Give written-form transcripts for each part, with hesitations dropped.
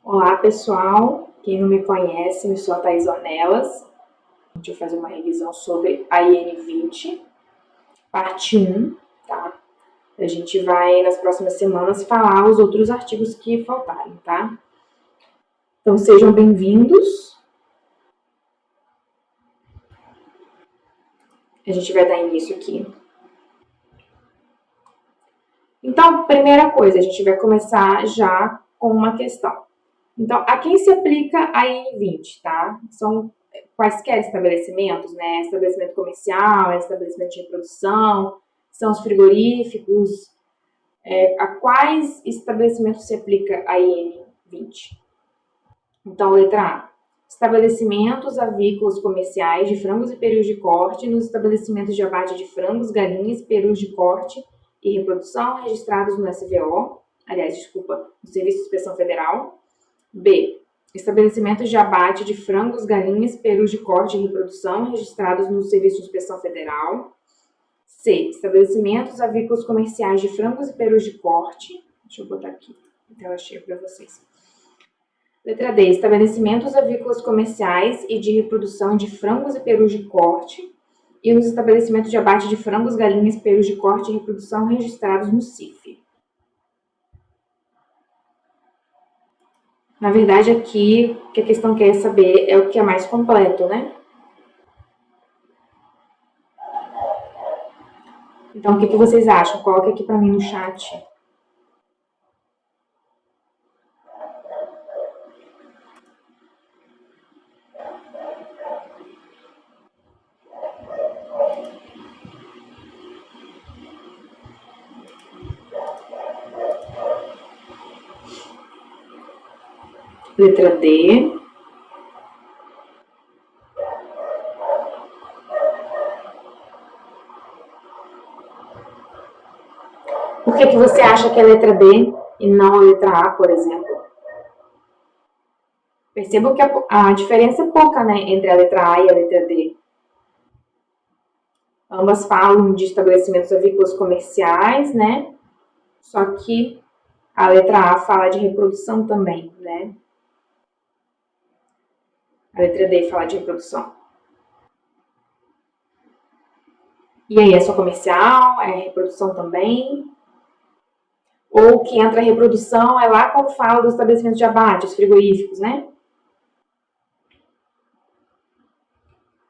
Olá pessoal, quem não me conhece, eu sou a Thaís Ornelas. A gente vai fazer uma revisão sobre a IN20, parte 1, tá? A gente vai, nas próximas semanas, falar os outros artigos que faltarem, tá? Então sejam bem-vindos. A gente vai dar início aqui. Então, primeira coisa, a gente vai começar já com uma questão. Então, a quem se aplica a IN20, tá? São quaisquer estabelecimentos, né? Estabelecimento comercial, estabelecimento de reprodução, são os frigoríficos. A quais estabelecimentos se aplica a IN20? Então, letra A. Estabelecimentos avícolas comerciais de frangos e perus de corte nos estabelecimentos de abate de frangos, galinhas, perus de corte e reprodução registrados no SVO, no Serviço de Inspeção Federal. B. Estabelecimentos de abate de frangos, galinhas, perus de corte e reprodução registrados no Serviço de Inspeção Federal. C. Estabelecimentos avícolas comerciais de frangos e perus de corte. Deixa eu botar aqui, a tela cheia para vocês. Letra D. Estabelecimentos avícolas comerciais e de reprodução de frangos e perus de corte e nos estabelecimentos de abate de frangos, galinhas, perus de corte e reprodução registrados no CIF. Na verdade, aqui, o que a questão quer saber é o que é mais completo, né? Então, o que vocês acham? Coloque aqui para mim no chat. Letra D. Por que você acha que é a letra D e não a letra A, por exemplo? Percebam que a diferença é pouca, né, entre a letra A e a letra D. Ambas falam de estabelecimentos avícolas comerciais, né? Só que a letra A fala de reprodução também, né? A letra D fala de reprodução. E aí, é só comercial? É reprodução também? Ou que entra a reprodução é lá quando fala dos estabelecimentos de abate, os frigoríficos, né?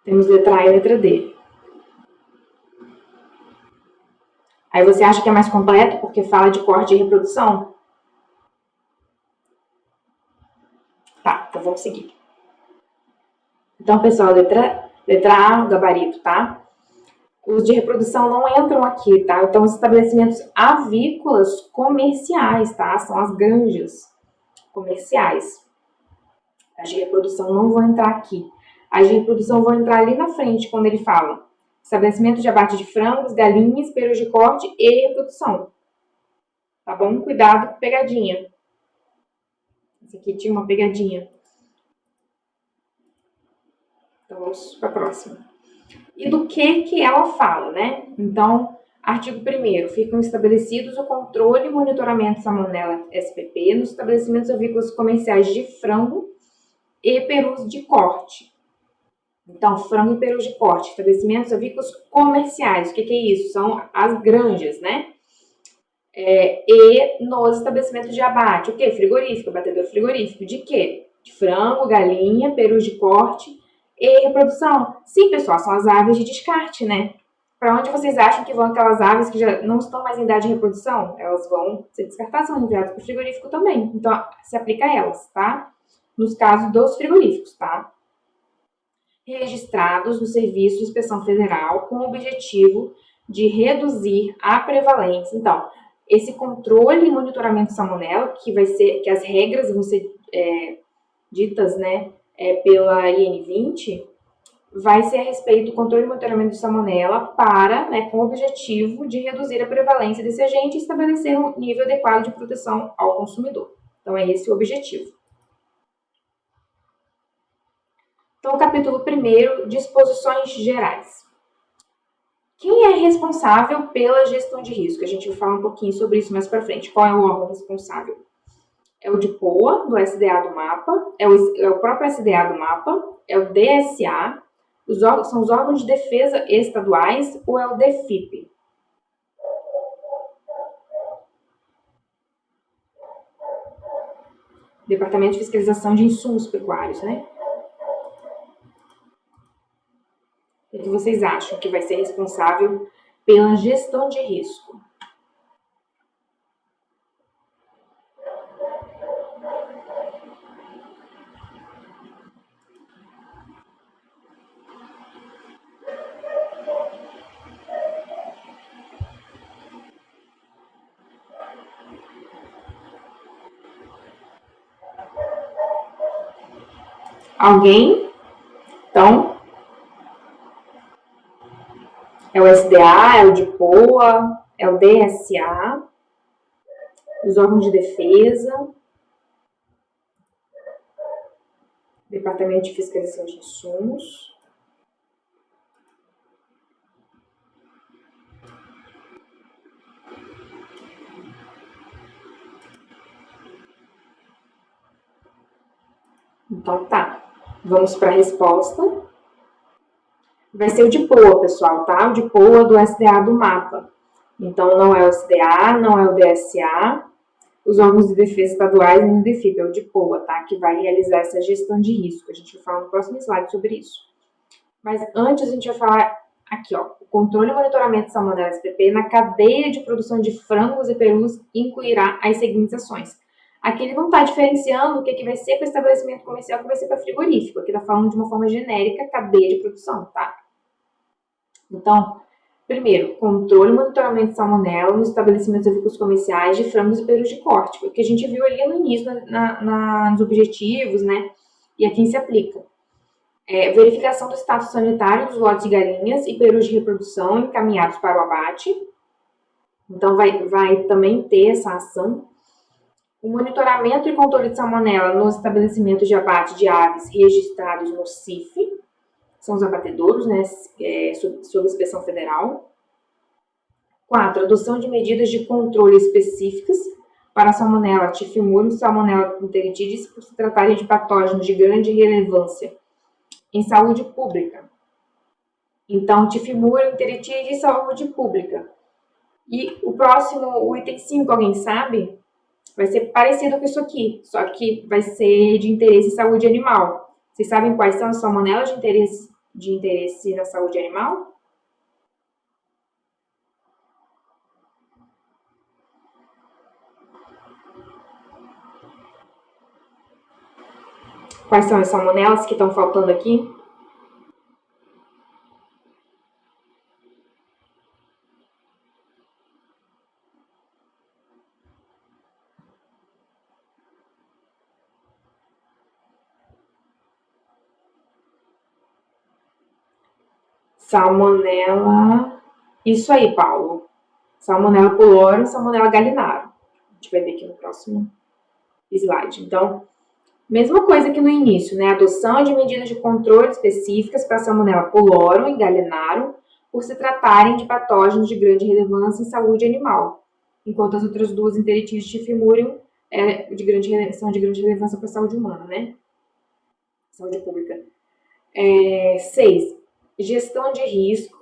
Temos letra A e letra D. Aí você acha que é mais completo porque fala de corte e reprodução? Tá, então vamos seguir. Então, pessoal, letra A, gabarito, tá? Os de reprodução não entram aqui, tá? Então, os estabelecimentos avícolas comerciais, tá? São as granjas comerciais. As de reprodução não vão entrar aqui. As de reprodução vão entrar ali na frente, quando ele fala estabelecimento de abate de frangos, galinhas, perus de corte e reprodução. Tá bom? Cuidado com pegadinha. Esse aqui tinha uma pegadinha. Então, vamos para a próxima. E do que ela fala, né? Então, artigo 1º. Ficam estabelecidos o controle e monitoramento Salmonella SPP nos estabelecimentos avícolas comerciais de frango e perus de corte. Então, frango e perus de corte, estabelecimentos avícolas comerciais. O que é isso? São as granjas, né? E nos estabelecimentos de abate. O que? Frigorífico, batedor frigorífico. De quê? De frango, galinha, perus de corte e reprodução. Sim, pessoal, são as aves de descarte, né? Para onde vocês acham que vão aquelas aves que já não estão mais em idade de reprodução? Elas vão ser descartadas, são enviadas para o frigorífico também. Então, se aplica a elas, tá? Nos casos dos frigoríficos, tá? Registrados no Serviço de Inspeção Federal com o objetivo de reduzir a prevalência. Então, esse controle e monitoramento de salmonela, que as regras vão ser ditas, né, pela IN20, vai ser a respeito do controle e monitoramento de salmonela para, né, com o objetivo de reduzir a prevalência desse agente e estabelecer um nível adequado de proteção ao consumidor. Então, é esse o objetivo. Então, capítulo 1º, disposições gerais. Quem é responsável pela gestão de risco? A gente vai falar um pouquinho sobre isso mais para frente. Qual é o órgão responsável? É o DIPOA, do SDA do mapa, é o próprio SDA do mapa, é o DSA, são os órgãos de defesa estaduais ou é o DEFIP? Departamento de Fiscalização de Insumos Pecuários, né? O que vocês acham que vai ser responsável pela gestão de risco? Alguém? Então, é o SDA, é o DIPOA, é o DSA, os órgãos de defesa, Departamento de Fiscalização de Insumos. Então tá, vamos para a resposta. Vai ser o DIPOA, pessoal, tá? O DIPOA do SDA do mapa. Então não é o SDA, não é o DSA, os órgãos de defesa estaduais e o DEFIP, é o DIPOA, tá? Que vai realizar essa gestão de risco. A gente vai falar no próximo slide sobre isso. Mas antes a gente vai falar aqui, ó, o controle e monitoramento de salmonela SPP na cadeia de produção de frangos e perus incluirá as seguintes ações. Aqui ele não está diferenciando o que vai ser para estabelecimento comercial e o que vai ser para frigorífico. Aqui está falando de uma forma genérica, cadeia de produção, tá? Então, primeiro, controle e monitoramento de salmonela nos estabelecimentos avícolas comerciais de frangos e perus de corte. O que a gente viu ali no início, nos objetivos, né? E a quem se aplica. Verificação do status sanitário dos lotes de galinhas e perus de reprodução encaminhados para o abate. Então, vai também ter essa ação. O monitoramento e controle de salmonela nos estabelecimentos de abate de aves registrados no CIF, são os abatedouros, né, sob inspeção federal. 4. Adoção de medidas de controle específicas para a salmonela tifimurium e salmonela enteritidis, por se tratarem de patógenos de grande relevância em saúde pública. Então, tifimurium, enteritidis e saúde pública. E o próximo, o item 5, alguém sabe? Vai ser parecido com isso aqui, só que vai ser de interesse em saúde animal. Vocês sabem quais são as salmonelas de interesse na saúde animal? Quais são as salmonelas que estão faltando aqui? Salmonela... Isso aí, Paulo. Salmonella pylori e Salmonella gallinarum. A gente vai ver aqui no próximo slide. Então, mesma coisa que no início, né? Adoção de medidas de controle específicas para Salmonella pylori e gallinarum, por se tratarem de patógenos de grande relevância em saúde animal, enquanto as outras duas, enteritidis e tifimurium, são de grande relevância para a saúde humana, né? Saúde pública. 6. Gestão de risco,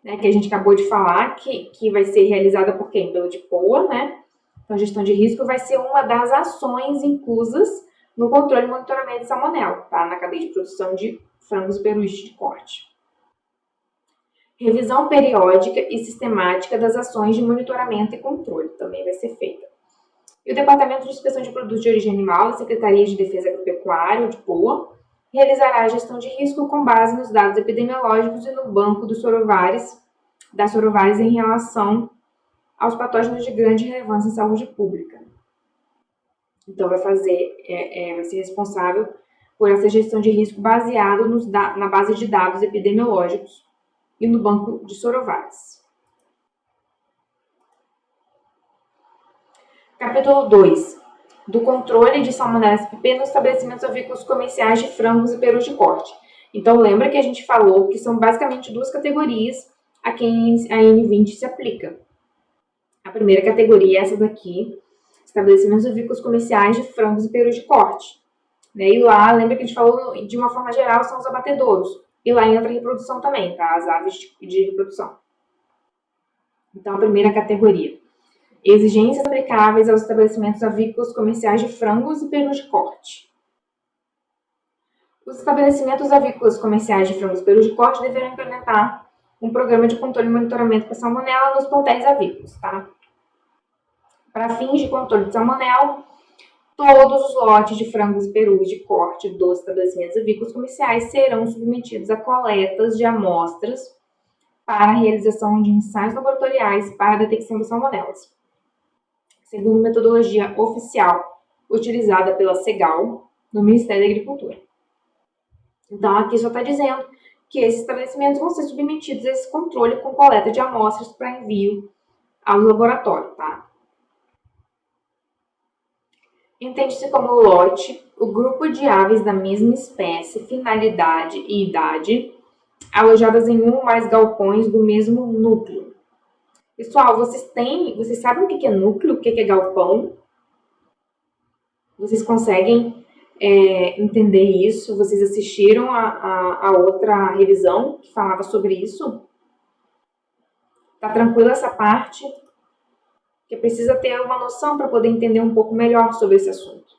né, que a gente acabou de falar, que vai ser realizada por quem? Pelo DIPOA, né? Então, gestão de risco vai ser uma das ações inclusas no controle e monitoramento de salmonela, tá? Na cadeia de produção de frangos e perus de corte. Revisão periódica e sistemática das ações de monitoramento e controle também vai ser feita. E o Departamento de Inspeção de Produtos de Origem Animal, da Secretaria de Defesa Agropecuária, o DIPOA, realizará a gestão de risco com base nos dados epidemiológicos e no banco das sorovares em relação aos patógenos de grande relevância em saúde pública. Então, vai ser responsável por essa gestão de risco baseado na base de dados epidemiológicos e no banco de sorovares. Capítulo 2. Do controle de salmonela SPP nos estabelecimentos avícolas comerciais de frangos e perus de corte. Então, lembra que a gente falou que são basicamente duas categorias a quem a N20 se aplica. A primeira categoria é essa daqui, estabelecimentos avícolas comerciais de frangos e perus de corte. Né? E lá, lembra que a gente falou, de uma forma geral, são os abatedouros. E lá entra a reprodução também, tá? As aves de reprodução. Então, a primeira categoria. Exigências aplicáveis aos estabelecimentos avícolas comerciais de frangos e perus de corte. Os estabelecimentos avícolas comerciais de frangos e perus de corte deverão implementar um programa de controle e monitoramento para salmonela nos plantéis avícolas, tá? Para fins de controle de salmonela, todos os lotes de frangos e perus de corte dos estabelecimentos avícolas comerciais serão submetidos a coletas de amostras para a realização de ensaios laboratoriais para a detecção de salmonelas, segundo metodologia oficial utilizada pela Segal, no Ministério da Agricultura. Então, aqui só está dizendo que esses estabelecimentos vão ser submetidos a esse controle com coleta de amostras para envio aos laboratórios, tá? Entende-se como lote o grupo de aves da mesma espécie, finalidade e idade, alojadas em um ou mais galpões do mesmo núcleo. Pessoal, vocês sabem o que é núcleo, o que é galpão? Vocês conseguem entender isso? Vocês assistiram a outra revisão que falava sobre isso? Tá tranquila essa parte? Porque precisa ter uma noção para poder entender um pouco melhor sobre esse assunto.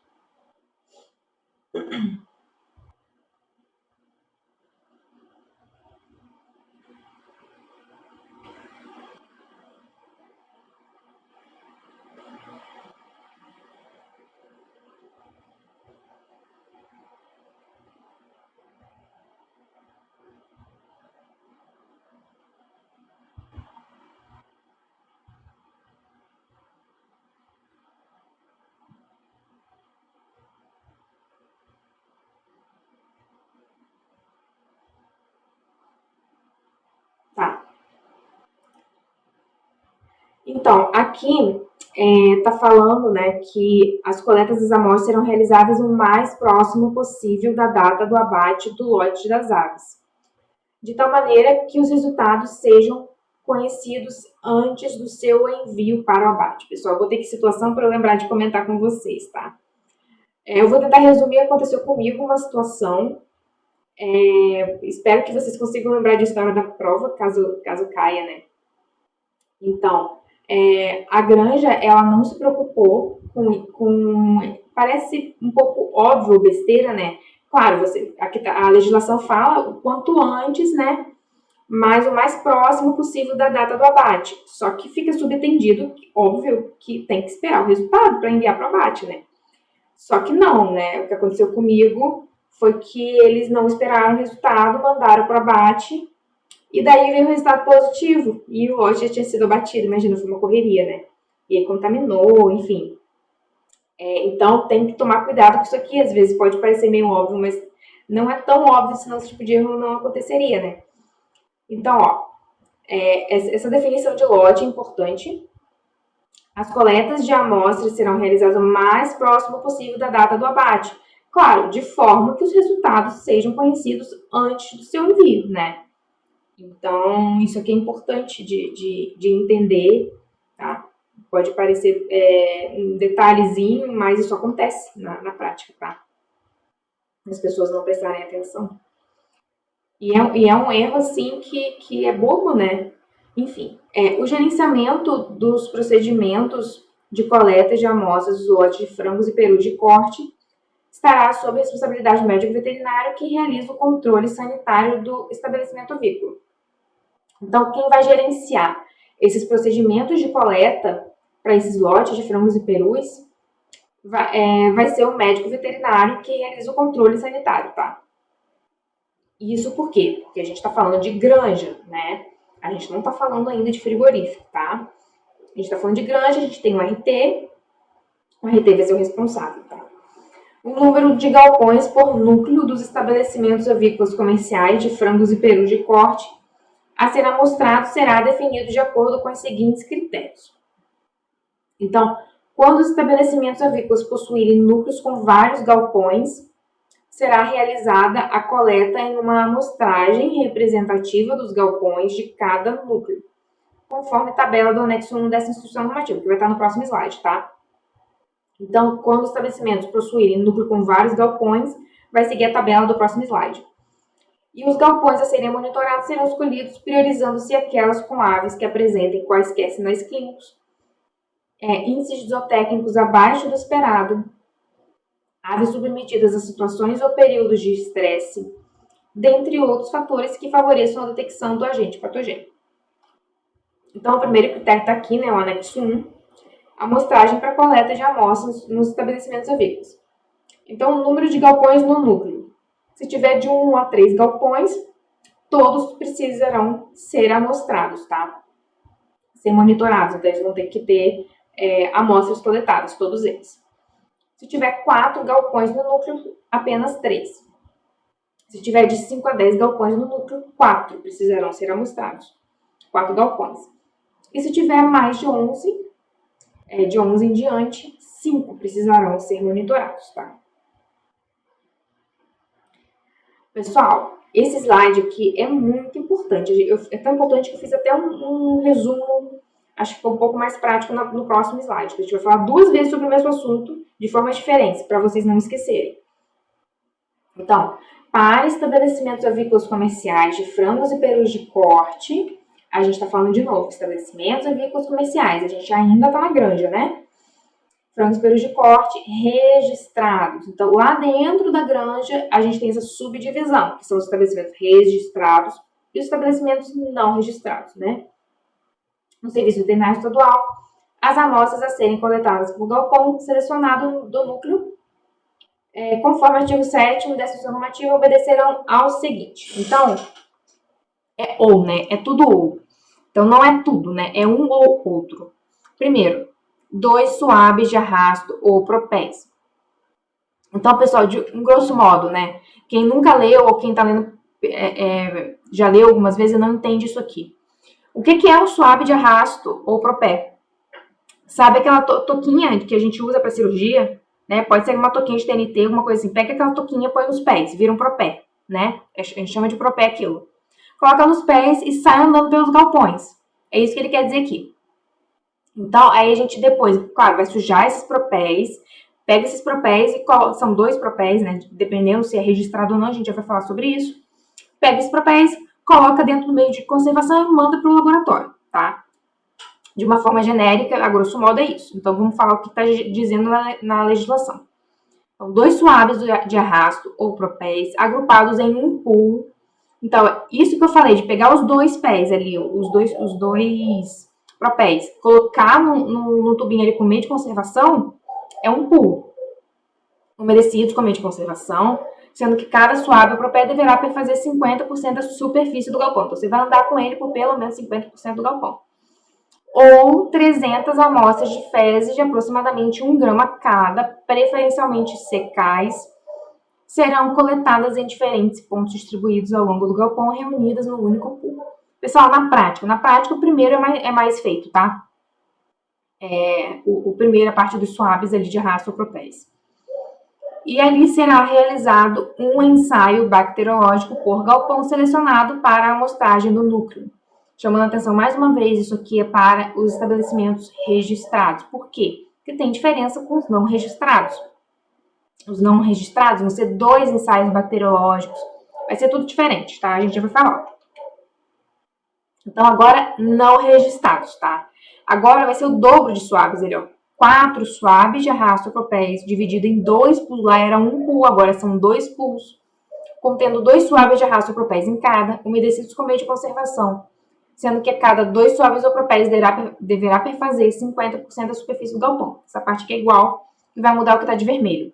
Tá. Então, aqui está falando, né, que as coletas das amostras serão realizadas o mais próximo possível da data do abate do lote das aves, de tal maneira que os resultados sejam conhecidos antes do seu envio para o abate. Pessoal, vou ter que situação para eu lembrar de comentar com vocês, tá? Eu vou tentar resumir. Aconteceu comigo uma situação. Espero que vocês consigam lembrar disso na hora da prova, caso caia, né? Então, a Granja, ela não se preocupou com parece um pouco óbvio, besteira, né? Claro, aqui a legislação fala o quanto antes, né? Mas o mais próximo possível da data do abate. Só que fica subentendido, óbvio, que tem que esperar o resultado para enviar para o abate, né? Só que não, né? O que aconteceu comigo foi que eles não esperaram o resultado, mandaram para o abate, e daí veio o resultado positivo, e o lote já tinha sido abatido. Imagina, foi uma correria, né? E aí contaminou, enfim. Então tem que tomar cuidado com isso aqui. Às vezes pode parecer meio óbvio, mas não é tão óbvio, senão esse tipo de erro não aconteceria, né? Então, ó, essa definição de lote é importante. As coletas de amostras serão realizadas o mais próximo possível da data do abate. Claro, de forma que os resultados sejam conhecidos antes do seu envio, né? Então, isso aqui é importante de entender, tá? Pode parecer um detalhezinho, mas isso acontece na prática, tá? As pessoas não prestarem atenção. E é um erro, assim, que é bobo, né? Enfim, o gerenciamento dos procedimentos de coleta de amostras dos lotes de frangos e perus de corte estará sob a responsabilidade do médico veterinário que realiza o controle sanitário do estabelecimento avícola. Então, quem vai gerenciar esses procedimentos de coleta para esses lotes de frangos e perus vai ser o médico veterinário que realiza o controle sanitário, tá? Isso por quê? Porque a gente está falando de granja, né? A gente não está falando ainda de frigorífico, tá? A gente está falando de granja, a gente tem um RT, o RT vai ser o responsável, tá? O número de galpões por núcleo dos estabelecimentos avícolas comerciais de frangos e perus de corte a ser amostrado será definido de acordo com os seguintes critérios. Então, quando os estabelecimentos avícolas possuírem núcleos com vários galpões, será realizada a coleta em uma amostragem representativa dos galpões de cada núcleo, conforme tabela do anexo 1 dessa instrução normativa, que vai estar no próximo slide, tá? Então, quando os estabelecimentos possuírem núcleo com vários galpões, vai seguir a tabela do próximo slide. E os galpões a serem monitorados serão escolhidos priorizando-se aquelas com aves que apresentem quaisquer sinais clínicos, índices zootécnicos abaixo do esperado, aves submetidas a situações ou períodos de estresse, dentre outros fatores que favoreçam a detecção do agente patogênico. Então, o primeiro critério está aqui, né, o anexo 1, amostragem para coleta de amostras nos estabelecimentos avícolas. Então, o número de galpões no núcleo. Se tiver de 1 a 3 galpões, todos precisarão ser amostrados, tá? Ser monitorados, então eles vão ter que ter amostras coletadas, todos eles. Se tiver 4 galpões no núcleo, apenas 3. Se tiver de 5 a 10 galpões no núcleo, 4 precisarão ser amostrados. 4 galpões. E se tiver mais de 11 em diante, 5 precisarão ser monitorados, tá? Pessoal, esse slide aqui é muito importante. É tão importante que eu fiz até um resumo, acho que ficou um pouco mais prático no próximo slide. A gente vai falar 2 vezes sobre o mesmo assunto, de formas diferentes, para vocês não esquecerem. Então, para estabelecimentos avícolas comerciais de frangos e perus de corte, a gente está falando de novo, estabelecimentos avícolas comerciais, a gente ainda está na granja, né? Frangos e perus de corte registrados. Então, lá dentro da granja, a gente tem essa subdivisão, que são os estabelecimentos registrados e os estabelecimentos não registrados, né? No Serviço Veterinário Estadual, as amostras a serem coletadas por galpão selecionado do núcleo, conforme o artigo 7º dessa instrução normativa, obedecerão ao seguinte. Então, é ou, né? É tudo ou. Então, não é tudo, né? É um ou outro. Primeiro, 2 suaves de arrasto ou propés. Então, pessoal, em grosso modo, né? Quem nunca leu ou quem está lendo, já leu algumas vezes e não entende isso aqui. O que é um suave de arrasto ou propé? Sabe aquela toquinha que a gente usa para cirurgia? Né? Pode ser uma toquinha de TNT, alguma coisa assim. Pega aquela toquinha, põe nos pés, vira um propé, né? A gente chama de propé aquilo. Coloca nos pés e sai andando pelos galpões. É isso que ele quer dizer aqui. Então, aí a gente depois, claro, vai sujar esses propés, pega esses propés e são 2 propés, né? Dependendo se é registrado ou não, a gente já vai falar sobre isso. Pega esses propés, coloca dentro do meio de conservação e manda para o laboratório, tá? De uma forma genérica, a grosso modo é isso. Então, vamos falar o que está dizendo na legislação. Então, 2 suaves de arrasto ou propés agrupados em um pool. Então, isso que eu falei, de pegar os 2 pés ali, os dois propés, colocar no tubinho ali com meio de conservação, é um pool. Umedecidos com meio de conservação, sendo que cada suave ou propé deverá perfazer 50% da superfície do galpão. Então, você vai andar com ele por pelo menos 50% do galpão. Ou 300 amostras de fezes de aproximadamente 1 grama cada, preferencialmente secais, serão coletadas em diferentes pontos distribuídos ao longo do galpão, reunidas no único pool. Pessoal, na prática o primeiro é mais feito, tá? O primeiro, a parte dos suaves ali de arrasto ou propés. E ali será realizado um ensaio bacteriológico por galpão selecionado para a amostragem do núcleo. Chamando a atenção mais uma vez, isso aqui é para os estabelecimentos registrados. Por quê? Porque tem diferença com os não registrados. Os não registrados vão ser 2 ensaios bacteriológicos. Vai ser tudo diferente, tá? A gente já vai falar. Então, agora, não registrados, tá? Agora vai ser o dobro de suaves ali, ó. 4 suaves de arrasto propés, dividido em 2 pools. Lá era um pool, agora são 2 pools. Contendo 2 suaves de arrasto propés em cada, umedecidos com meio de conservação. Sendo que a cada 2 suaves ou propés deverá perfazer 50% da superfície do galpão. Essa parte aqui é igual e vai mudar o que está de vermelho.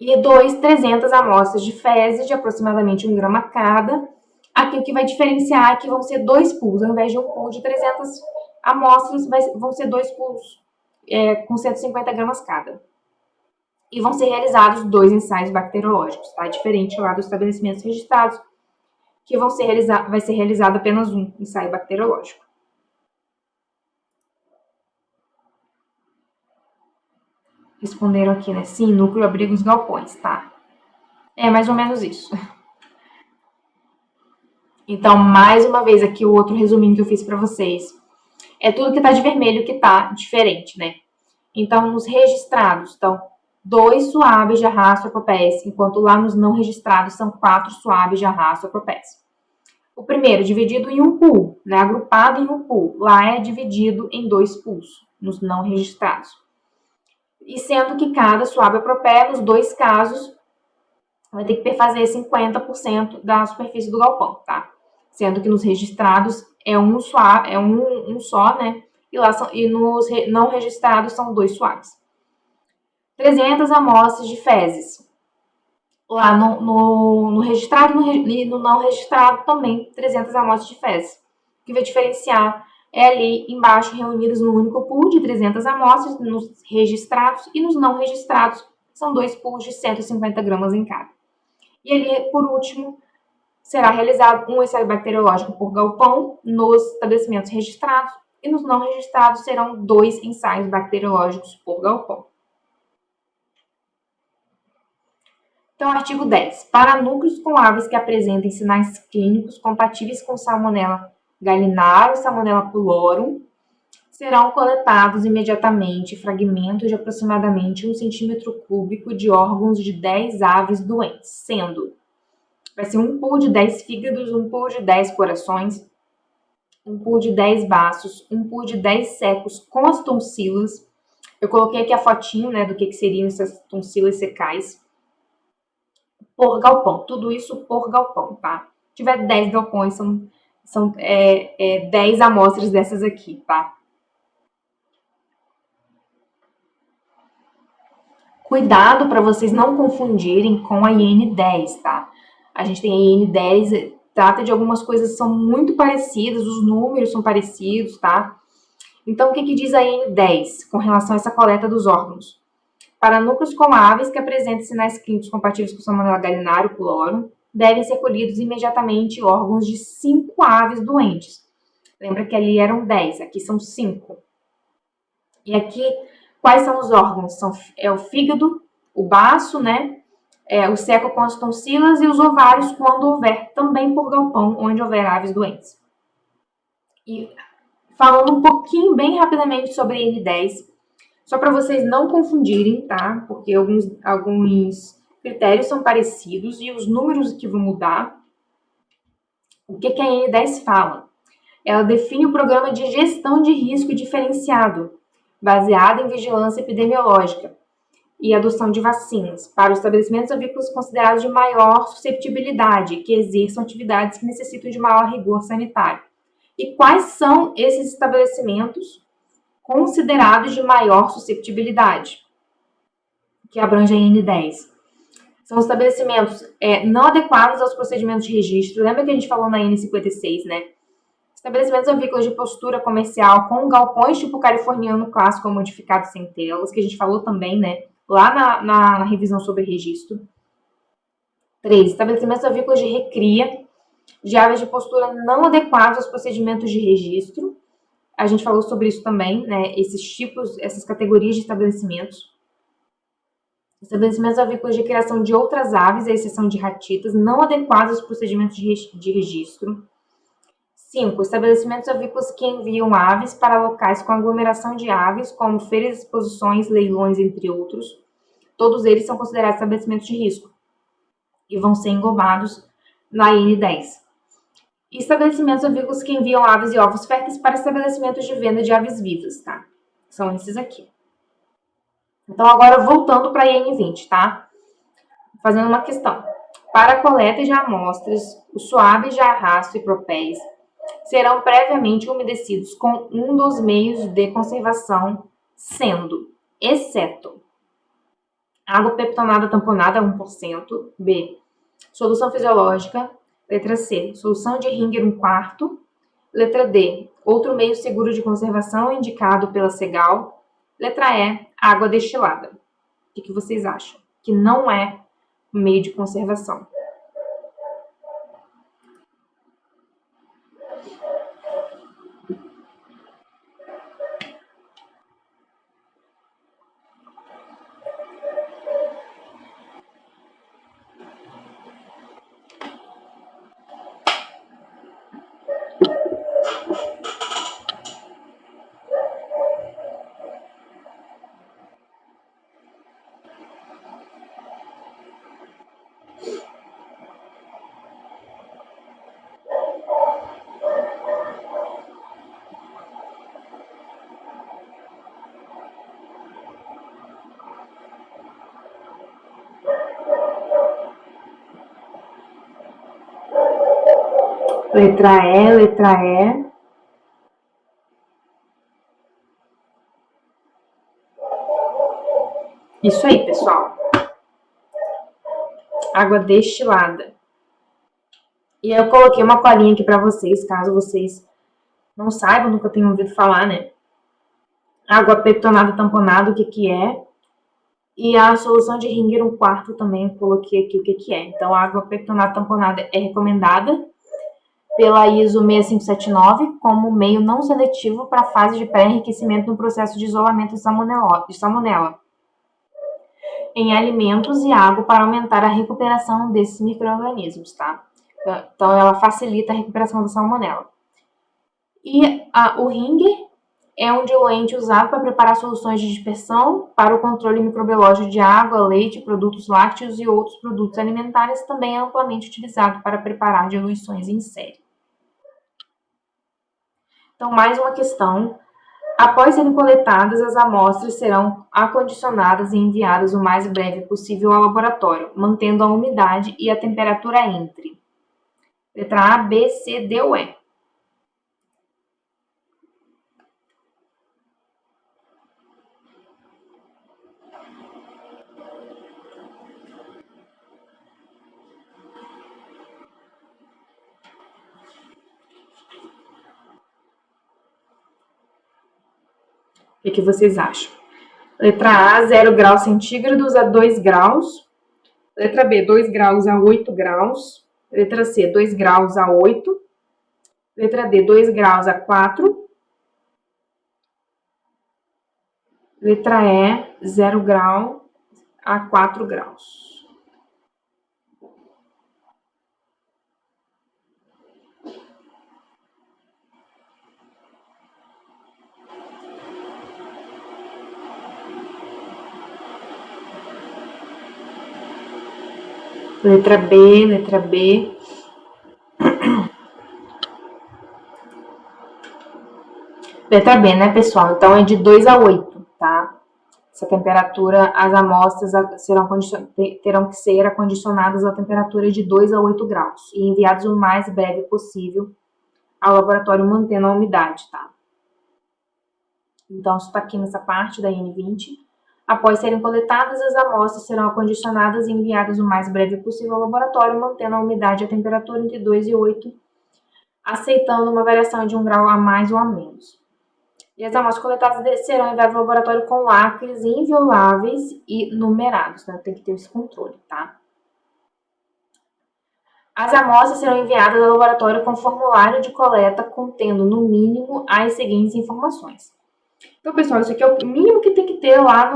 E 300 amostras de fezes de aproximadamente 1 grama cada. Aqui o que vai diferenciar é que vão ser 2 pools, ao invés de um pool de 300 amostras, vão ser 2 pools com 150 gramas cada. E vão ser realizados 2 ensaios bacteriológicos, tá? Diferente lá dos estabelecimentos registrados, que vai ser realizado apenas um ensaio bacteriológico. Responderam aqui, né? Sim, núcleo abriga os galpões, tá? É mais ou menos isso. Então, mais uma vez aqui o outro resuminho que eu fiz para vocês. É tudo que tá de vermelho que tá diferente, né? Então, nos registrados, então, 2 suaves de arrasto a propés, enquanto lá nos não registrados são 4 suaves de arrasto a propés. O primeiro, dividido em um pool, né, agrupado em um pool, lá é dividido em 2 pools, nos não registrados. E sendo que cada suave a propé, nos 2 casos, vai ter que fazer 50% da superfície do galpão, tá? Sendo que nos registrados é um só, né? E nos não registrados são 2 suaves. 300 amostras de fezes. Lá no registrado e no não registrado também 300 amostras de fezes. O que vai diferenciar é ali embaixo reunidas num único pool de 300 amostras, nos registrados e nos não registrados são 2 pools de 150 gramas em cada. E ali, por último, será realizado um ensaio bacteriológico por galpão nos estabelecimentos registrados e nos não registrados serão 2 ensaios bacteriológicos por galpão. Então, artigo 10. Para núcleos com aves que apresentem sinais clínicos compatíveis com Salmonella gallinarum e Salmonella pullorum, serão coletados imediatamente fragmentos de aproximadamente 1 centímetro cúbico de órgãos de 10 aves doentes, sendo vai ser um pool de 10 fígados, um pool de 10 corações, um pool de 10 baços, um pool de 10 secos com as tonsilas. Eu coloquei aqui a fotinho, né, do que seriam essas tonsilas secais. Por galpão, tudo isso por galpão, tá? Se tiver 10 galpões, são 10 amostras dessas aqui, tá? Cuidado para vocês não confundirem com a IN10, tá? A gente tem a IN10, trata de algumas coisas que são muito parecidas, os números são parecidos, tá? Então, o que diz a IN10 com relação a essa coleta dos órgãos? Para núcleos com aves que apresentem sinais clínicos compatíveis com Salmonella gallinarum pullorum, devem ser colhidos imediatamente órgãos de 5 aves doentes. Lembra que ali eram 10, aqui são 5. E aqui, quais são os órgãos? É o fígado, o baço, né? O seco com as tonsilas e os ovários quando houver, também por galpão, onde houver aves doentes. E falando um pouquinho, bem rapidamente sobre a N10, só para vocês não confundirem, tá? Porque alguns critérios são parecidos e os números que vão mudar. O que a N10 fala? Ela define o programa de gestão de risco diferenciado, baseado em vigilância epidemiológica e adoção de vacinas para os estabelecimentos avícolas considerados de maior susceptibilidade, que exerçam atividades que necessitam de maior rigor sanitário. E quais são esses estabelecimentos considerados de maior susceptibilidade, que abrange a N10? São estabelecimentos não adequados aos procedimentos de registro. Lembra que a gente falou na N56, né? Estabelecimentos avícolas de postura comercial com galpões tipo californiano clássico ou modificado sem telas, que a gente falou também, né? Lá na revisão sobre registro. 3. Estabelecimentos avícolas de recria de aves de postura não adequadas aos procedimentos de registro. A gente falou sobre isso também, né? Esses tipos, essas categorias de estabelecimentos. Estabelecimentos avícolas de criação de outras aves, à exceção de ratitas, não adequados aos procedimentos de registro. 5. Estabelecimentos avícolas que enviam aves para locais com aglomeração de aves, como feiras, exposições, leilões, entre outros. Todos eles são considerados estabelecimentos de risco e vão ser englobados na N10. E estabelecimentos avícolas que enviam aves e ovos férteis para estabelecimentos de venda de aves vivas, tá? São esses aqui. Então, agora voltando para a IN20, tá? Fazendo uma questão. Para a coleta de amostras, os suaves de arrasto e propéis serão previamente umedecidos com um dos meios de conservação, sendo, exceto, água peptonada tamponada 1%, B, solução fisiológica, letra C, solução de Ringer 1/4, letra D, outro meio seguro de conservação indicado pela Segal, letra E, água destilada. O que vocês acham? Que não é um meio de conservação. Letra E, letra E. Isso aí, pessoal. Água destilada. E eu coloquei uma colinha aqui para vocês, caso vocês não saibam, nunca tenham ouvido falar, né? Água pectonada tamponada, o que é. E a solução de Ringer 1/4 também, eu coloquei aqui o que é. Então, a água pectonada tamponada é recomendada pela ISO 6579 como meio não seletivo para a fase de pré-enriquecimento no processo de isolamento de salmonela em alimentos e água para aumentar a recuperação desses micro-organismos, tá? Então, ela facilita a recuperação da salmonela. E o Ringer é um diluente usado para preparar soluções de dispersão para o controle microbiológico de água, leite, produtos lácteos e outros produtos alimentares. Também é amplamente utilizado para preparar diluições em série. Então, mais uma questão. Após serem coletadas, as amostras serão acondicionadas e enviadas o mais breve possível ao laboratório, mantendo a umidade e a temperatura entre letra A, B, C, D ou E. O que vocês acham? Letra A, 0 graus centígrados a 2 graus. Letra B, 2 graus a 8 graus. Letra C, 2 graus a 8. Letra D, 2 graus a 4. Letra E, 0 grau a 4 graus. Letra B, letra B. Letra B, né, pessoal? Então, é de 2 a 8, tá? Essa temperatura, as amostras terão que ser acondicionadas à temperatura de 2 a 8 graus e enviadas o mais breve possível ao laboratório, mantendo a umidade, tá? Então, isso está aqui nessa parte da N20. Após serem coletadas, as amostras serão acondicionadas e enviadas o mais breve possível ao laboratório, mantendo a umidade e a temperatura entre 2 e 8, aceitando uma variação de 1 grau a mais ou a menos. E as amostras coletadas serão enviadas ao laboratório com lacres invioláveis e numerados, né? Tem que ter esse controle, tá? As amostras serão enviadas ao laboratório com formulário de coleta contendo, no mínimo, as seguintes informações. Então, pessoal, isso aqui é o mínimo que tem que ter lá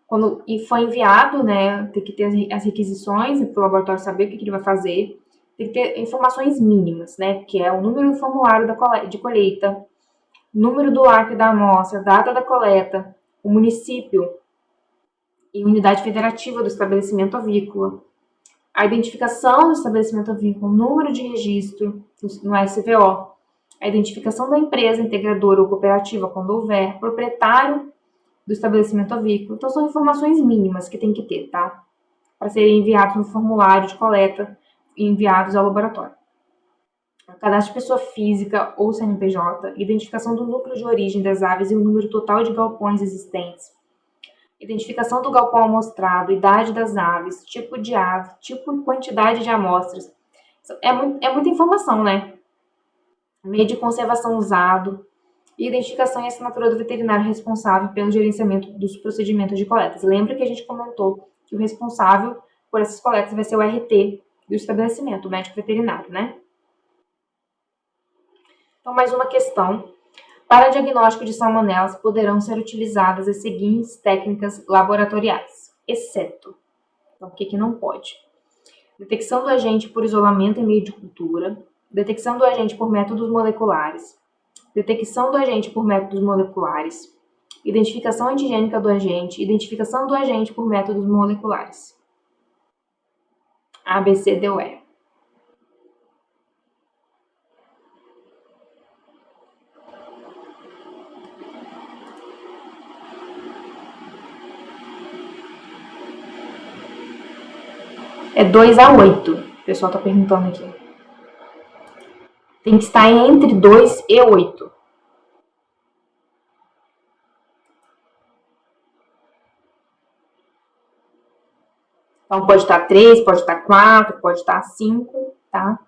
quando foi enviado, né? Tem que ter as requisições para o laboratório saber o que ele vai fazer. Tem que ter informações mínimas, né? Que é o número do formulário de colheita, número do lacre da amostra, data da coleta, o município e unidade federativa do estabelecimento avícola, a identificação do estabelecimento avícola, o número de registro no SVO, a identificação da empresa integradora ou cooperativa, quando houver, proprietário do estabelecimento avícola. Então, são informações mínimas que tem que ter, tá? Para serem enviados no formulário de coleta e enviados ao laboratório. Cadastro de pessoa física ou CNPJ, identificação do núcleo de origem das aves e o número total de galpões existentes, identificação do galpão amostrado, idade das aves, tipo de ave, tipo e quantidade de amostras. É muita informação, né? Meio de conservação usado, identificação e assinatura do veterinário responsável pelo gerenciamento dos procedimentos de coletas. Lembra que a gente comentou que o responsável por essas coletas vai ser o RT do estabelecimento, o médico veterinário, né? Então, mais uma questão. Para diagnóstico de salmonelas, poderão ser utilizadas as seguintes técnicas laboratoriais, exceto. Então, o que não pode? Detecção do agente por isolamento em meio de cultura, detecção do agente por métodos moleculares, detecção do agente por métodos moleculares, identificação antigênica do agente, identificação do agente por métodos moleculares. A, B, C, D ou E. É 2 a 8. O pessoal tá perguntando aqui. Tem que estar entre 2 e 8. Então, pode estar 3, pode estar 4, pode estar 5, tá?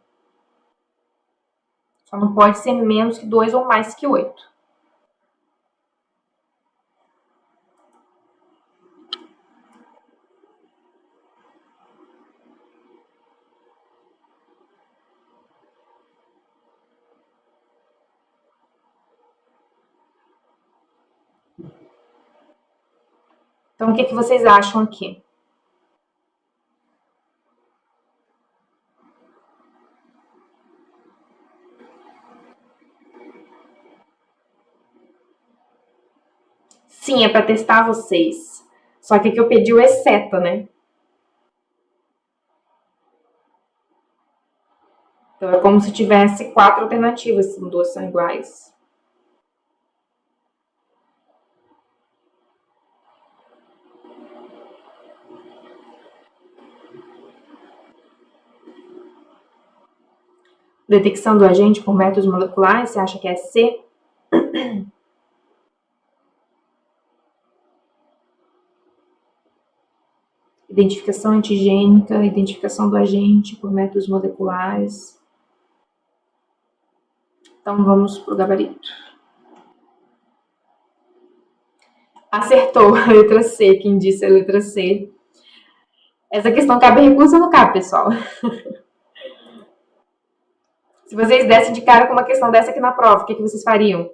Só não pode ser menos que 2 ou mais que 8. Então, o que vocês acham aqui? Sim, é para testar vocês. Só que aqui eu pedi o exceto, né? Então é como se tivesse 4 alternativas, se duas são iguais. Detecção do agente por métodos moleculares, você acha que é C? Identificação antigênica, identificação do agente por métodos moleculares. Então vamos para o gabarito. Acertou, a letra C, quem disse a letra C. Essa questão cabe recurso ou não cabe, pessoal? Se vocês dessem de cara com uma questão dessa aqui na prova, o que vocês fariam?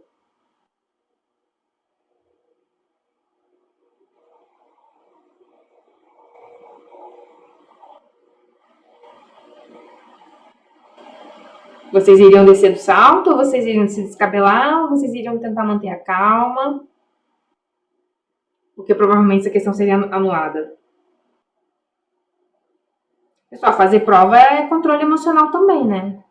Vocês iriam descer do salto, ou vocês iriam se descabelar, ou vocês iriam tentar manter a calma? Porque provavelmente essa questão seria anulada. Pessoal, fazer prova é controle emocional também, né?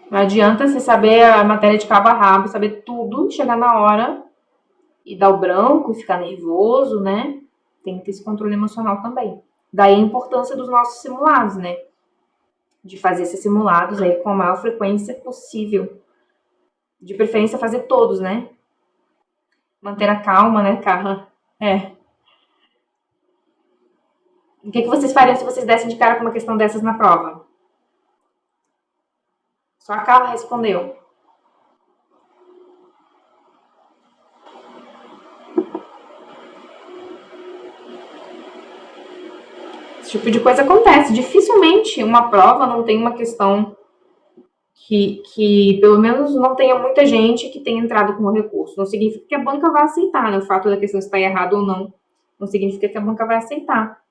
Não adianta você saber a matéria de cabo a rabo, saber tudo, chegar na hora e dar o branco e ficar nervoso, né? Tem que ter esse controle emocional também. Daí a importância dos nossos simulados, né? De fazer esses simulados aí com a maior frequência possível. De preferência fazer todos, né? Manter a calma, né, Carla? É. O que vocês fariam se vocês dessem de cara com uma questão dessas na prova? Só a Carla respondeu. Esse tipo de coisa acontece. Dificilmente uma prova não tem uma questão que pelo menos não tenha muita gente que tenha entrado com o recurso. Não significa que a banca vai aceitar, né? O fato da questão estar errada ou não, não significa que a banca vai aceitar.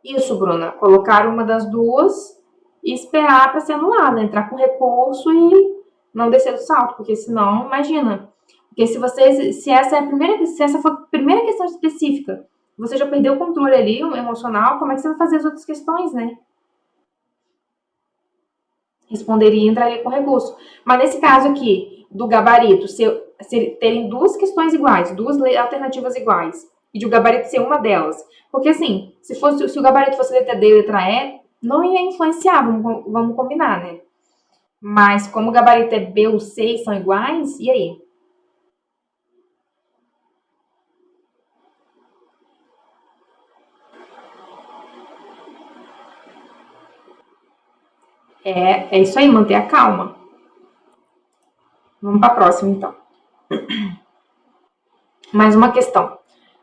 Isso, Bruna. Colocar uma das duas e esperar para ser anulada. Entrar com recurso e não descer do salto, porque senão, imagina. Porque se essa for a primeira questão específica, você já perdeu o controle ali, o emocional, como é que você vai fazer as outras questões, né? Responderia e entraria com recurso. Mas nesse caso aqui, do gabarito, se terem duas questões iguais, duas alternativas iguais, e de o gabarito ser uma delas. Porque assim, se o gabarito fosse letra D e letra E, não ia influenciar, vamos combinar, né? Mas como o gabarito é B ou C e são iguais, e aí? É isso aí, manter a calma. Vamos para a próxima, então. Mais uma questão.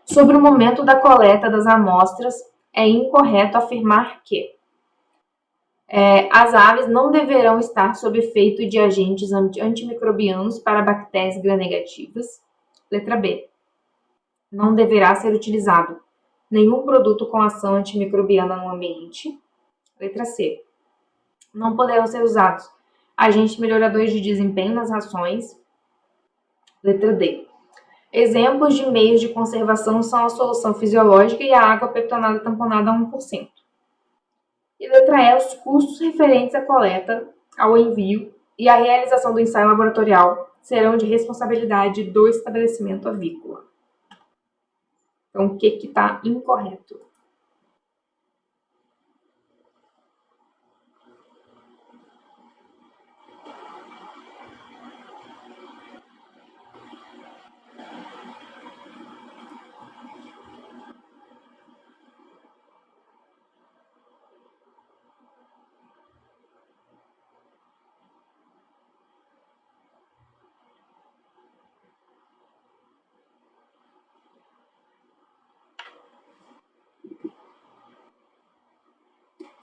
Sobre o momento da coleta das amostras, é incorreto afirmar que as aves não deverão estar sob efeito de agentes antimicrobianos para bactérias gram-negativas. Letra B. Não deverá ser utilizado nenhum produto com ação antimicrobiana no ambiente. Letra C. Não poderão ser usados agentes melhoradores de desempenho nas rações. Letra D. Exemplos de meios de conservação são a solução fisiológica e a água petonada tamponada a 1%. E letra E, os custos referentes à coleta, ao envio e à realização do ensaio laboratorial serão de responsabilidade do estabelecimento avícola. Então, o que está incorreto?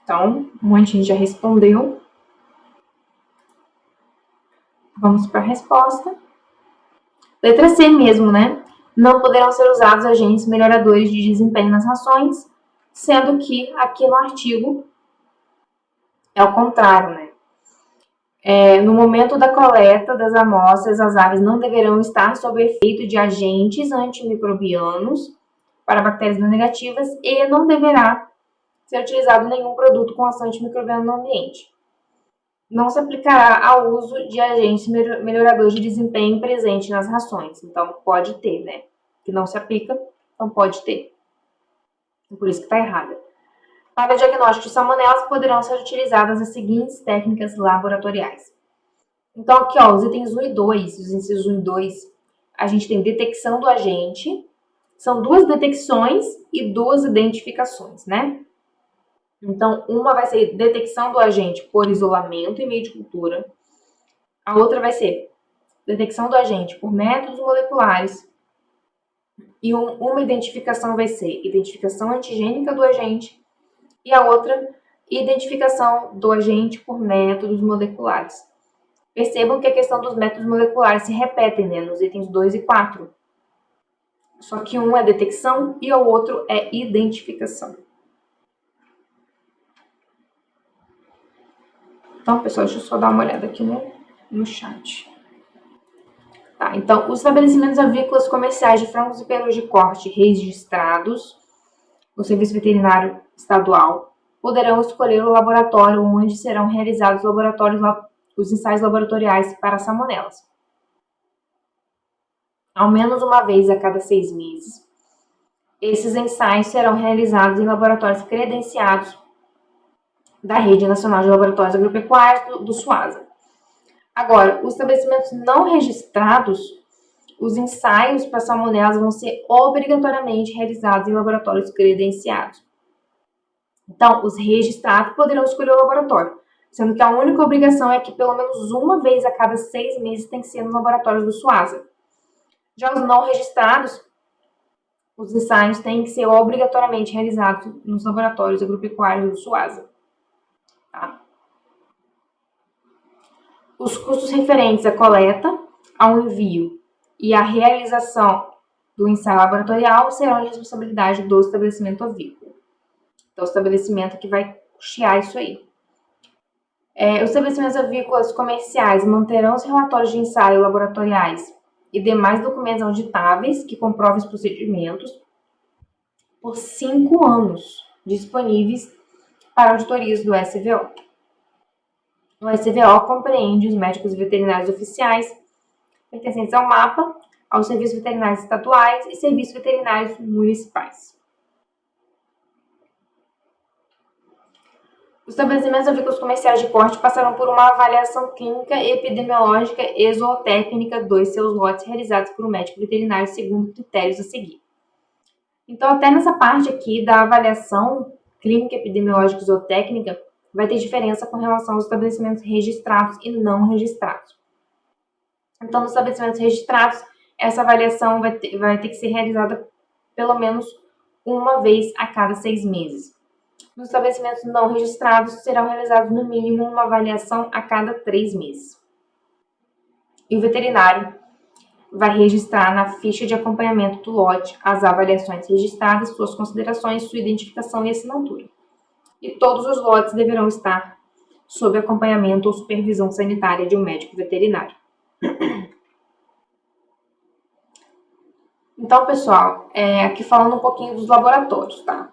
Então, um monte de gente já respondeu. Vamos para a resposta. Letra C mesmo, né? Não poderão ser usados agentes melhoradores de desempenho nas rações, sendo que aqui no artigo é o contrário, né? No momento da coleta das amostras, as aves não deverão estar sob efeito de agentes antimicrobianos para bactérias gram-negativas e não deverá ser utilizado nenhum produto com ação antimicrobiana no ambiente. Não se aplicará ao uso de agentes melhoradores de desempenho presente nas rações. Então, pode ter, né? Que não se aplica, então pode ter. Por isso que está errada. Para o diagnóstico de salmonelas, poderão ser utilizadas as seguintes técnicas laboratoriais. Então, aqui, ó, os itens 1 e 2, os incisos 1 e 2, a gente tem detecção do agente. São 2 detecções e 2 identificações, né? Então, uma vai ser detecção do agente por isolamento em meio de cultura. A outra vai ser detecção do agente por métodos moleculares. E uma identificação vai ser identificação antigênica do agente. E a outra, identificação do agente por métodos moleculares. Percebam que a questão dos métodos moleculares se repetem, né, nos itens 2 e 4. Só que um é detecção e o outro é identificação. Então, pessoal, deixa eu só dar uma olhada aqui no chat. Tá, então, os estabelecimentos avícolas comerciais de frangos e perus de corte registrados no Serviço Veterinário Estadual poderão escolher o laboratório onde serão realizados os ensaios laboratoriais para salmonelas. Ao menos uma vez a cada 6 meses. Esses ensaios serão realizados em laboratórios credenciados da Rede Nacional de Laboratórios Agropecuários do SUASA. Agora, os estabelecimentos não registrados, os ensaios para salmonelas vão ser obrigatoriamente realizados em laboratórios credenciados. Então, os registrados poderão escolher o laboratório, sendo que a única obrigação é que pelo menos uma vez a cada 6 meses tem que ser nos laboratórios do SUASA. Já os não registrados, os ensaios têm que ser obrigatoriamente realizados nos laboratórios agropecuários do SUASA. Tá? Os custos referentes à coleta, ao envio e à realização do ensaio laboratorial serão de responsabilidade do estabelecimento avícola. Então, o estabelecimento que vai custear isso aí. Os estabelecimentos avícolas comerciais manterão os relatórios de ensaio laboratoriais e demais documentos auditáveis que comprovem os procedimentos por 5 anos, disponíveis para auditorias do SVO. O SVO compreende os médicos veterinários oficiais pertencentes ao MAPA, aos serviços veterinários estaduais e serviços veterinários municipais. Os estabelecimentos avícolas comerciais de corte passarão por uma avaliação clínica, epidemiológica e zootécnica dos seus lotes realizados por um médico veterinário segundo critérios a seguir. Então, até nessa parte aqui da avaliação clínica, epidemiológica e zootécnica, vai ter diferença com relação aos estabelecimentos registrados e não registrados. Então, nos estabelecimentos registrados, essa avaliação vai ter que ser realizada pelo menos uma vez a cada 6 meses. Nos estabelecimentos não registrados, serão realizados no mínimo uma avaliação a cada 3 meses. E o veterinário vai registrar na ficha de acompanhamento do lote as avaliações registradas, suas considerações, sua identificação e assinatura. E todos os lotes deverão estar sob acompanhamento ou supervisão sanitária de um médico veterinário. Então, pessoal, aqui falando um pouquinho dos laboratórios, tá?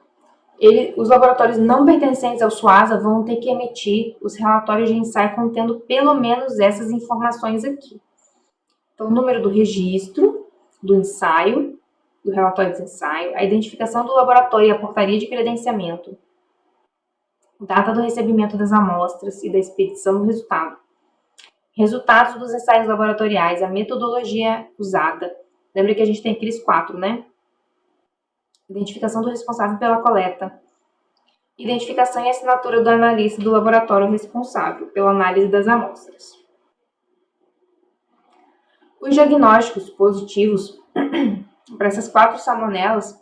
Os laboratórios não pertencentes ao SUASA vão ter que emitir os relatórios de ensaio contendo pelo menos essas informações aqui. Então, o número do registro do ensaio, do relatório de ensaio, a identificação do laboratório e a portaria de credenciamento, data do recebimento das amostras e da expedição do resultado, resultados dos ensaios laboratoriais, a metodologia usada. Lembra que a gente tem aqueles 4, né? Identificação do responsável pela coleta, identificação e assinatura do analista do laboratório responsável pela análise das amostras. Os diagnósticos positivos para essas 4 salmonelas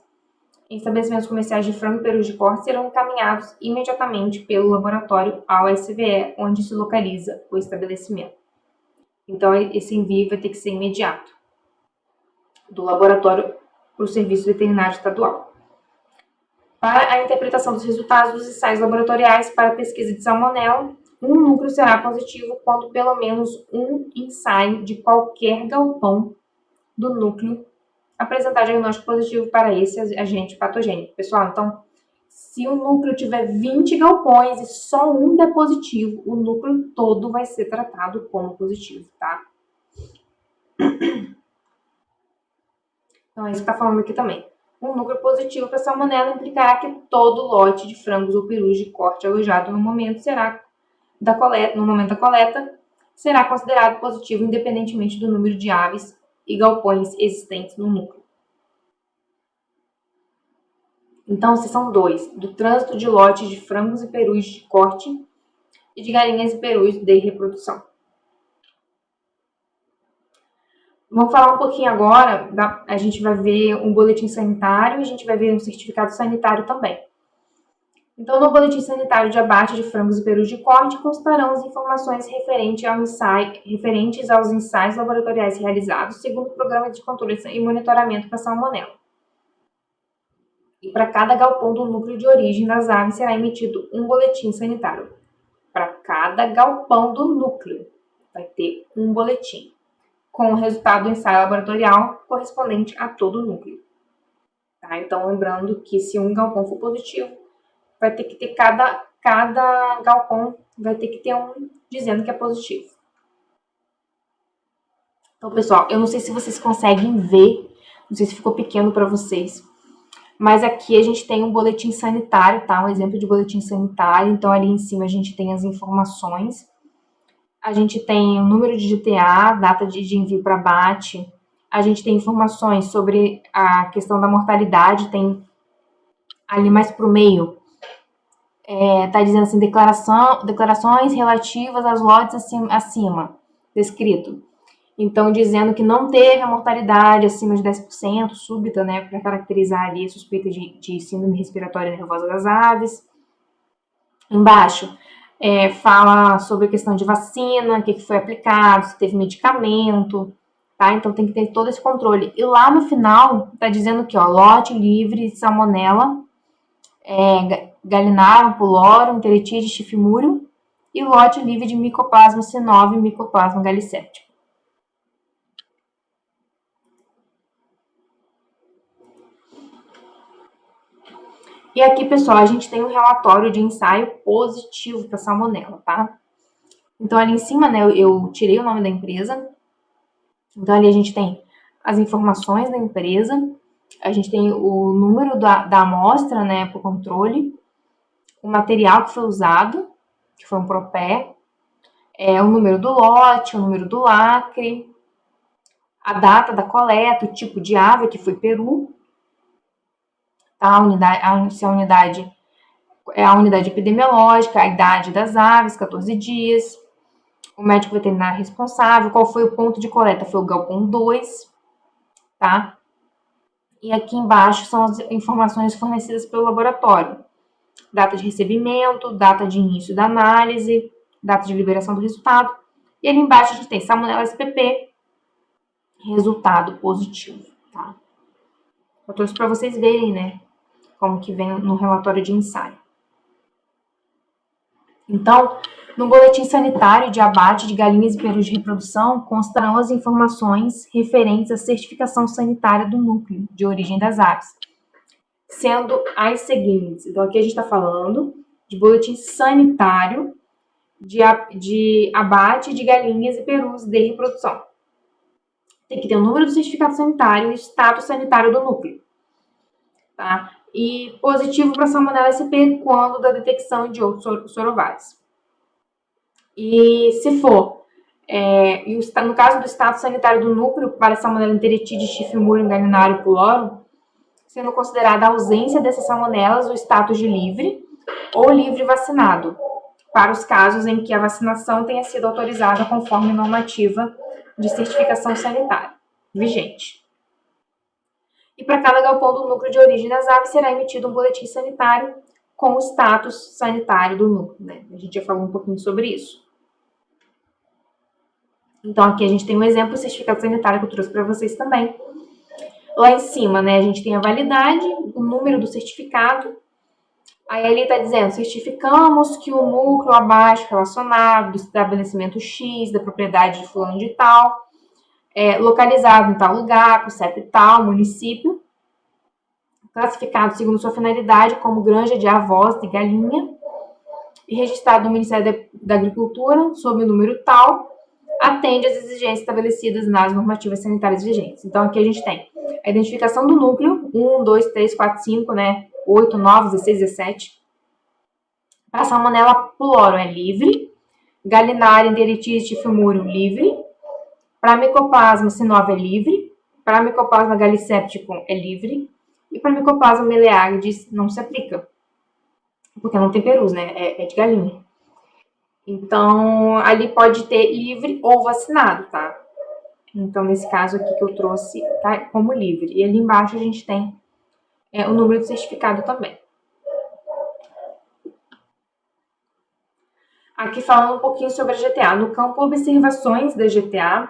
em estabelecimentos comerciais de frango e perus de corte serão encaminhados imediatamente pelo laboratório ao SVE, onde se localiza o estabelecimento. Então, esse envio vai ter que ser imediato, do laboratório para o Serviço Veterinário Estadual. Para a interpretação dos resultados dos ensaios laboratoriais para a pesquisa de salmonela, um núcleo será positivo quando pelo menos um ensaio de qualquer galpão do núcleo apresentar diagnóstico positivo para esse agente patogênico. Pessoal, então, se o núcleo tiver 20 galpões e só um der positivo, o núcleo todo vai ser tratado como positivo, tá? Então, é isso que está falando aqui também. Um núcleo positivo para salmonela implicará que todo lote de frangos ou perus de corte alojado no momento da coleta será considerado positivo independentemente do número de aves e galpões existentes no núcleo. Então, esses são 2, do trânsito de lotes de frangos e perus de corte e de galinhas e perus de reprodução. Vamos falar um pouquinho agora, a gente vai ver um boletim sanitário e a gente vai ver um certificado sanitário também. Então, no boletim sanitário de abate de frangos e perus de corte, constarão as informações referentes aos ensaios laboratoriais realizados segundo o programa de controle e monitoramento para salmonela. E para cada galpão do núcleo de origem das aves será emitido um boletim sanitário. Para cada galpão do núcleo vai ter um boletim, com o resultado do ensaio laboratorial correspondente a todo o núcleo. Tá? Então, lembrando que se um galpão for positivo, vai ter que ter cada galpão vai ter que ter um dizendo que é positivo. Então, pessoal, eu não sei se vocês conseguem ver, não sei se ficou pequeno para vocês, mas aqui a gente tem um boletim sanitário, tá? Um exemplo de boletim sanitário. Então, ali em cima a gente tem as informações. A gente tem o número de GTA, data de envio para abate. A gente tem informações sobre a questão da mortalidade. Tem ali mais para o meio. Tá dizendo assim, declarações relativas aos lotes acima descrito. Então, dizendo que não teve a mortalidade acima de 10% súbita, né, para caracterizar ali a suspeita de síndrome respiratória nervosa das aves. Embaixo, fala sobre a questão de vacina, o que foi aplicado, se teve medicamento, tá? Então, tem que ter todo esse controle. E lá no final, tá dizendo que, ó, lote livre de salmonela, Gallinarum pulorum, Enteritide chifimurium, e lote livre de Mycoplasma C9 e Mycoplasma galicéptico. E aqui, pessoal, a gente tem um relatório de ensaio positivo para salmonela, tá? Então, ali em cima, né, eu tirei o nome da empresa. Então, ali a gente tem as informações da empresa, a gente tem o número da amostra, né, para o controle, o material que foi usado, que foi um propé, o número do lote, o número do lacre, a data da coleta, o tipo de ave, que foi peru, tá? Se a unidade é a unidade epidemiológica, a idade das aves, 14 dias, o médico veterinário responsável, qual foi o ponto de coleta? Foi o galpão 2, tá? E aqui embaixo são as informações fornecidas pelo laboratório. Data de recebimento, data de início da análise, data de liberação do resultado. E ali embaixo a gente tem salmonela SPP, resultado positivo, tá? Eu trouxe para vocês verem, né, como que vem no relatório de ensaio. Então, no boletim sanitário de abate de galinhas e perus de reprodução constarão as informações referentes à certificação sanitária do núcleo de origem das aves, sendo as seguintes. Então, aqui a gente está falando de boletim sanitário de abate de galinhas e perus de reprodução. tem que ter o número do certificado sanitário e o status sanitário do núcleo, tá? E positivo para Salmonella SP quando da detecção de outros sorovares. E se for, no caso do status sanitário do núcleo para Salmonella enteritide, Chifimurum, Gallinario pulorum, sendo considerada a ausência dessas salmonelas o status de livre ou livre vacinado, para os casos em que a vacinação tenha sido autorizada conforme normativa de certificação sanitária vigente. E para cada galpão do núcleo de origem das aves será emitido um boletim sanitário com o status sanitário do núcleo, né? A gente já falou um pouquinho sobre isso. Então, aqui a gente tem um exemplo do certificado sanitário que eu trouxe para vocês também. Lá em cima, né, a gente tem a validade, o número do certificado. Aí ali está dizendo, certificamos que o núcleo abaixo relacionado do estabelecimento X, da propriedade de fulano de tal, localizado em tal lugar, com CEP tal, município, classificado segundo sua finalidade como granja de avós de galinha e registrado no Ministério da Agricultura sob o número tal, atende às exigências estabelecidas nas normativas sanitárias vigentes. Então, aqui a gente tem a identificação do núcleo, 1, 2, 3, 4, 5, né, 8, 9, 16, 17. Para Salmonella pulorum é livre, Gallinaria enteritide Chifimurum livre, para Mycoplasma sinova é livre, para Mycoplasma gallisepticum é livre, e para Mycoplasma meleagris não se aplica, porque não tem perus, né, é de galinha. Então, ali pode ter livre ou vacinado, tá? Então, nesse caso aqui que eu trouxe, tá como livre. E ali embaixo a gente tem o número do certificado também. Aqui falando um pouquinho sobre a GTA. No campo observações da GTA,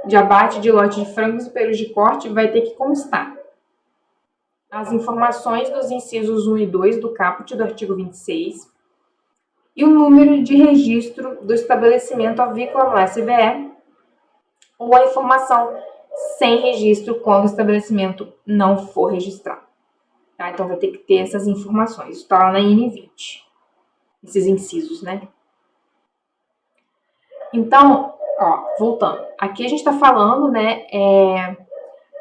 de abate de lote de frangos e perus de corte, vai ter que constar as informações dos incisos 1 e 2 do caput do artigo 26, e o número de registro do estabelecimento avícola no SBE, ou a informação sem registro quando o estabelecimento não for registrado. Tá? Então, vai ter que ter essas informações. Isso está lá na N20. Esses incisos, né? Então, ó, voltando. Aqui a gente está falando, né,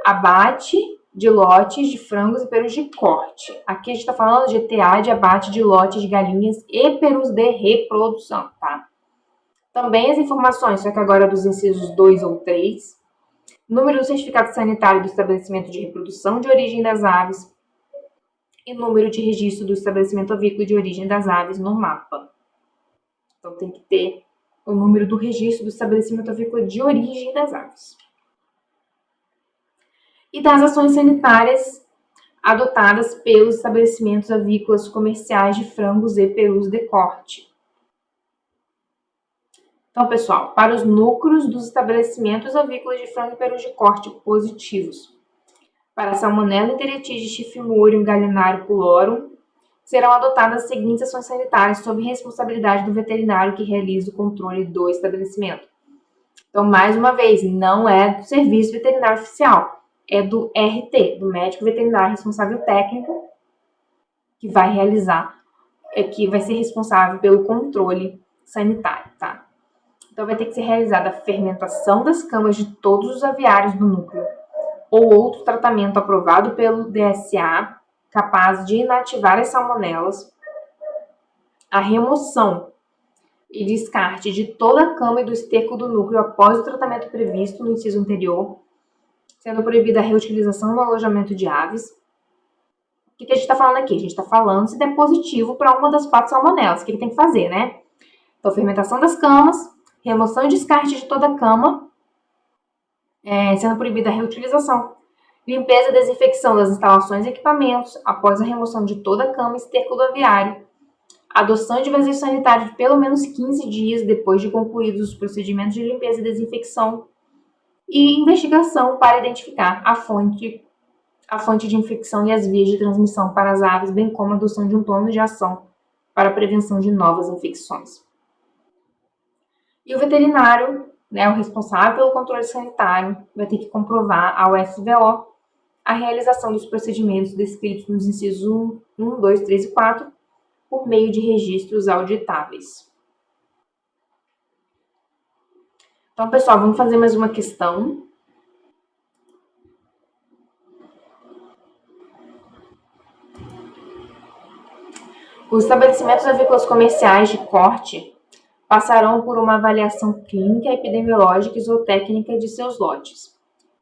abate de lotes de frangos e perus de corte. Aqui a gente está falando de GTA de abate de lotes de galinhas e perus de reprodução, tá? Também as informações, só que agora dos incisos 2 ou 3, número do certificado sanitário do estabelecimento de reprodução de origem das aves e número de registro do estabelecimento avícola de origem das aves no mapa. Então tem que ter o número do registro do estabelecimento avícola de origem das aves. E das ações sanitárias adotadas pelos estabelecimentos avícolas comerciais de frangos e perus de corte. Então, pessoal, para os núcleos dos estabelecimentos avícolas de frango e perus de corte positivos, para Salmonella enteritide, Chifimurum, Gallinario pulorum, serão adotadas as seguintes ações sanitárias sob responsabilidade do veterinário que realiza o controle do estabelecimento. Então, mais uma vez, não é do Serviço Veterinário Oficial, é do RT, do Médico Veterinário Responsável Técnico, que vai realizar, que vai ser responsável pelo controle sanitário, tá? Então, vai ter que ser realizada a fermentação das camas de todos os aviários do núcleo ou outro tratamento aprovado pelo DSA capaz de inativar as salmonelas, a remoção e descarte de toda a cama e do esterco do núcleo após o tratamento previsto no inciso anterior, sendo proibida a reutilização no alojamento de aves. O que a gente está falando aqui? A gente está falando se der positivo para uma das 4 salmonelas. O que tem que fazer, né? Então, fermentação das camas, remoção e descarte de toda a cama, sendo proibida a reutilização. Limpeza e desinfecção das instalações e equipamentos após a remoção de toda a cama e esterco do aviário. Adoção de vazio sanitário de pelo menos 15 dias depois de concluídos os procedimentos de limpeza e desinfecção. E investigação para identificar a fonte de infecção e as vias de transmissão para as aves, bem como a adoção de um plano de ação para a prevenção de novas infecções. E o veterinário, né, o responsável pelo controle sanitário, vai ter que comprovar ao FVO a realização dos procedimentos descritos nos incisos 1, 2, 3 e 4 por meio de registros auditáveis. Então, pessoal, vamos fazer mais uma questão. Os estabelecimentos avícolas comerciais de corte passarão por uma avaliação clínica, epidemiológica e zootécnica de seus lotes,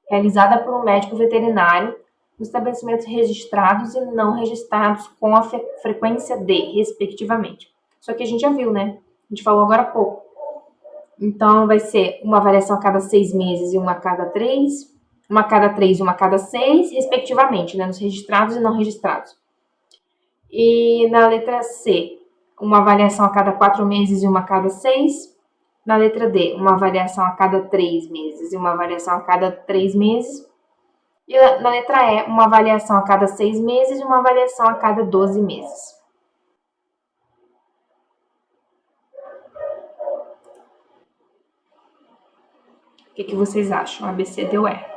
realizada por um médico veterinário, nos estabelecimentos registrados e não registrados com a frequência de, respectivamente. Isso aqui a gente já viu, né? A gente falou agora há pouco. Então, vai ser uma avaliação a cada 6 meses e uma a cada 3, uma a cada 3 e uma a cada 6, respectivamente, né? Nos registrados e não registrados. E na letra C, uma avaliação a cada 4 meses e uma a cada 6. Na letra D, uma avaliação a cada 3 meses e uma avaliação a cada 3 meses. E na letra E, uma avaliação a cada 6 meses e uma avaliação a cada 12 meses. O que vocês acham? A, B, C, D ou E?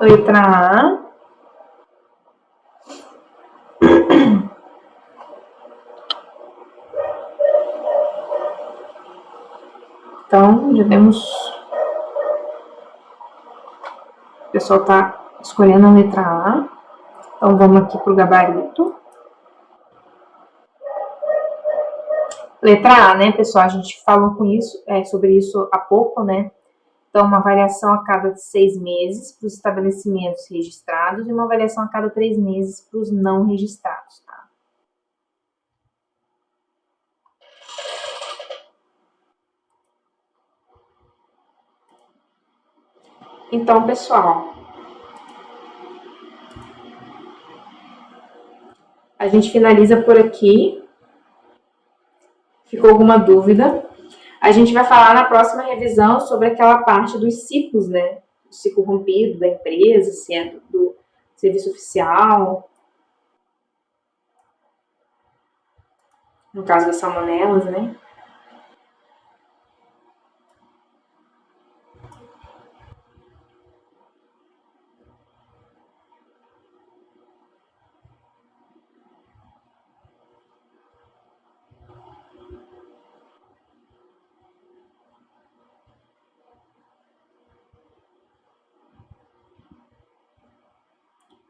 Letra A. Então, já temos... O pessoal está escolhendo a letra A. Então, vamos aqui para o gabarito. Letra A, né, pessoal? A gente falou sobre isso há pouco, né? Então, uma avaliação a cada 6 meses para os estabelecimentos registrados e uma avaliação a cada 3 meses para os não registrados, tá? Então, pessoal, a gente finaliza por aqui. Ficou alguma dúvida? A gente vai falar na próxima revisão sobre aquela parte dos ciclos, né? O ciclo rompido da empresa, se é do serviço oficial, no caso das salmonelas, né?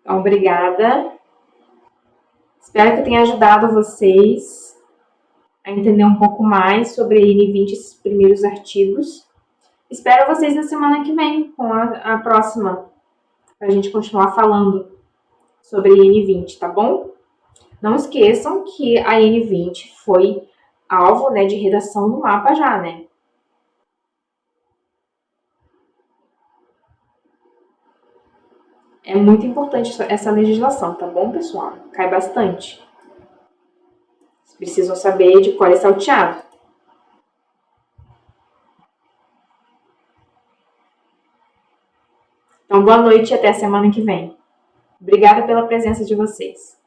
Então, obrigada. Espero que tenha ajudado vocês a entender um pouco mais sobre a N20, esses primeiros artigos. Espero vocês na semana que vem, com a próxima, para a gente continuar falando sobre a N20, tá bom? Não esqueçam que a N20 foi alvo, né, de redação no mapa já, né? É muito importante essa legislação, tá bom, pessoal? Cai bastante. Vocês precisam saber de cor e salteado. Então, boa noite e até a semana que vem. Obrigada pela presença de vocês.